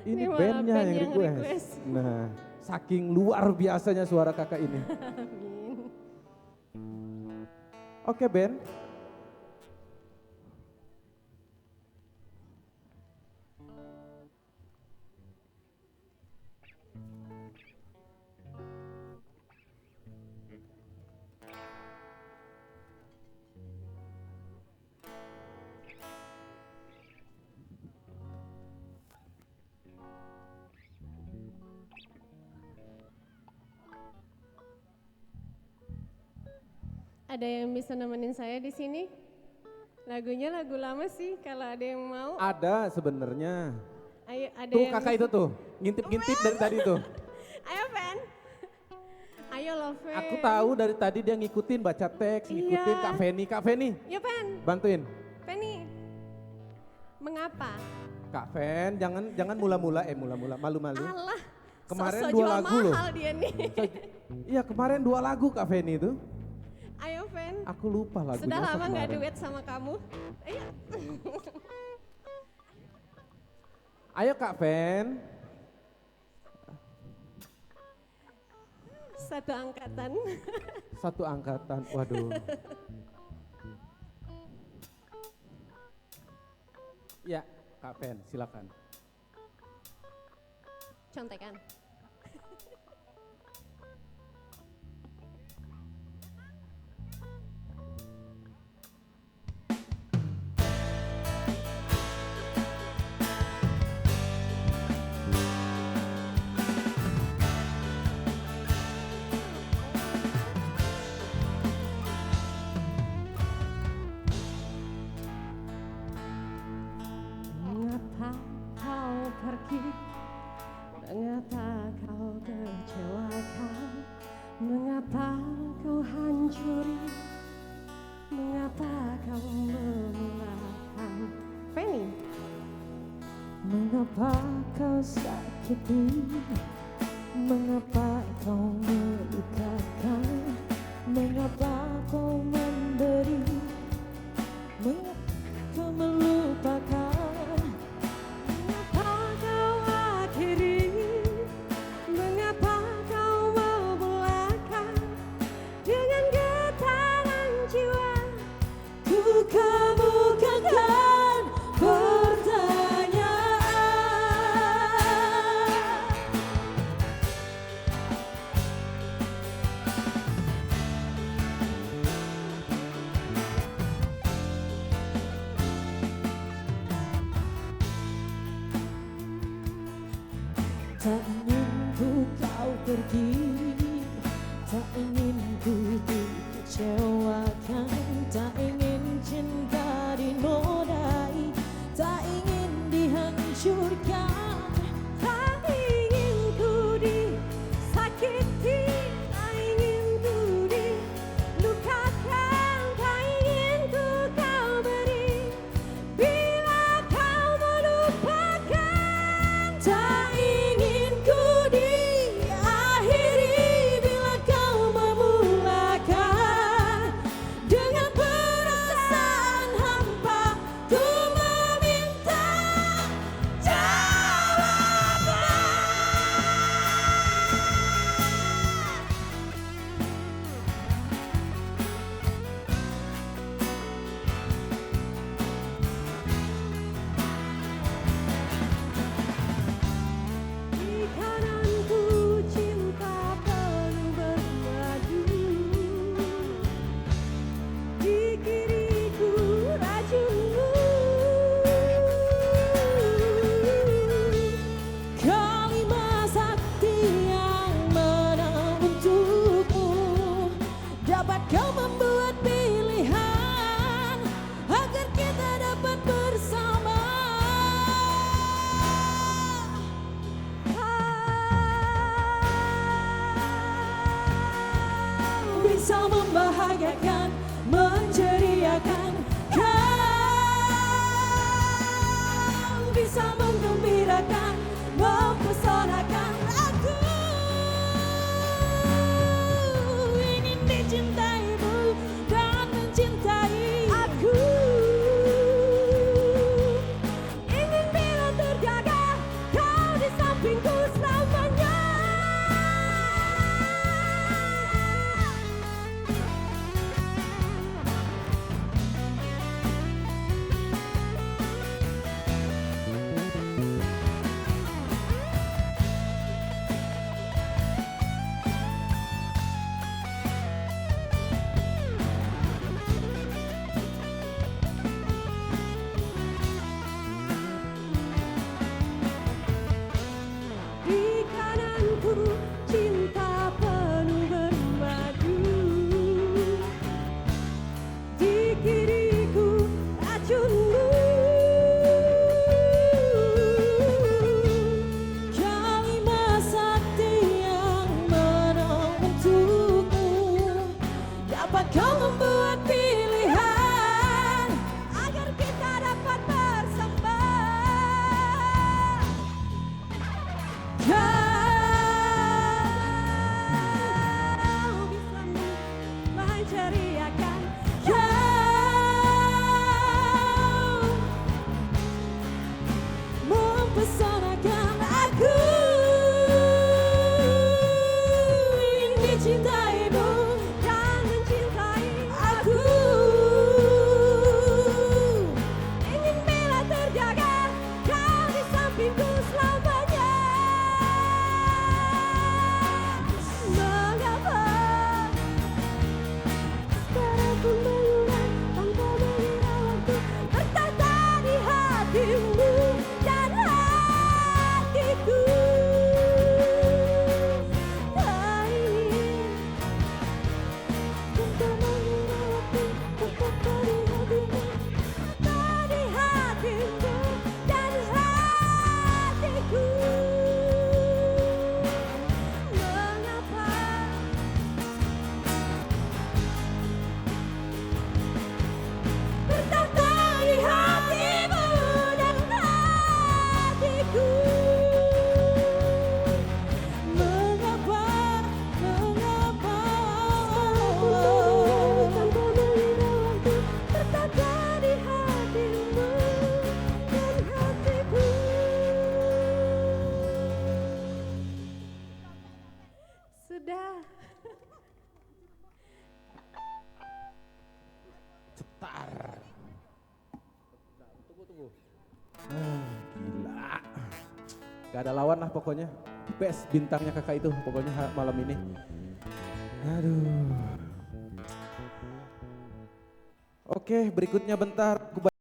Ini malah bandnya band yang yang request. request. Nah, saking luar biasanya suara kakak ini. Amin. Oke Ben. Ada yang bisa nemenin saya di sini? Lagunya lagu lama sih, kalau ada yang mau. Ada sebenarnya. Ayo, ada Tuh yang kakak itu tuh, ngintip-ngintip dari tadi tuh. Ayo, Fen. Ayo loh, Fen. Aku tahu dari tadi dia ngikutin baca teks, ngikutin Iya. Kak Feni. Kak Feni, Yuk, Fen. bantuin. Feni. Mengapa? Kak Fen, jangan mula-mula, malu-malu. Allah. Kemarin sok-sok 2 jual lagu loh. mahal dia nih. Iya kemarin 2 lagu Kak Feni itu. Ayo, Fen. Aku lupa lagunya. Sudah lama nggak kemarin. duet sama kamu. Ayo. Ayo Kak Fen. Satu angkatan. Satu angkatan, waduh. Ya Kak Fen, silakan. Contekan. Mengapa kau pergi? Mengapa kau kecewakan? Mengapa kau hancuri? Mengapa kau memulakan? Feni. Mengapa kau sakiti? Mengapa kau melukakan? Mengapa kau memberi? Mengapa kau melupakan? Mengapa kau akhiri? Mengapa kau memulakan? Dengan getaran jiwa Ku kemukakan pertanyaan. Tak ingin ku kau pergi, tak ingin ku dikecewakan, tak ingin cinta dinodai, tak ingin dihancurkan, tak ingin ku disakiti, tak ingin ku dilukakan, tak ingin ku kau beri. Bila kau melupakan, tak ingin ku diakhiri bila kau memulakan. Dengan perasaan hampa ku meminta ikananku cinta penuh bermadu, di kiriku rajunmu. kalimat sakti yang mana untukmu. Dapat kau membuat pilihan agar kita dapat bersama. Bisa membahagiakan, menceriakan, kau bisa menggembirakan, mempesonakan aku. Ingin dicintaimu dan mencintai aku. Ingin bila terjaga kau mempesonakan aku. Ingin dicintaimu dan mencintai aku. Ingin bila terjaga kau di sampingku selamanya. Mengapa sekarang pun mengulang tanpa mengira waktu bertata di hatimu dan hatiku. Tak ingin tanpa mengira waktu bertata di hatimu, bertata di hatimu dan hatiku. Mengapa bertata di hatimu dan hatiku. Mengapa tanpa mengira waktu bertata di hatimu dan hatiku. Sudah. Cetar. Tunggu. Gila. Gak ada lawan lah pokoknya. Best bintangnya kakak itu pokoknya malam ini. Aduh. Oke, berikutnya bentar.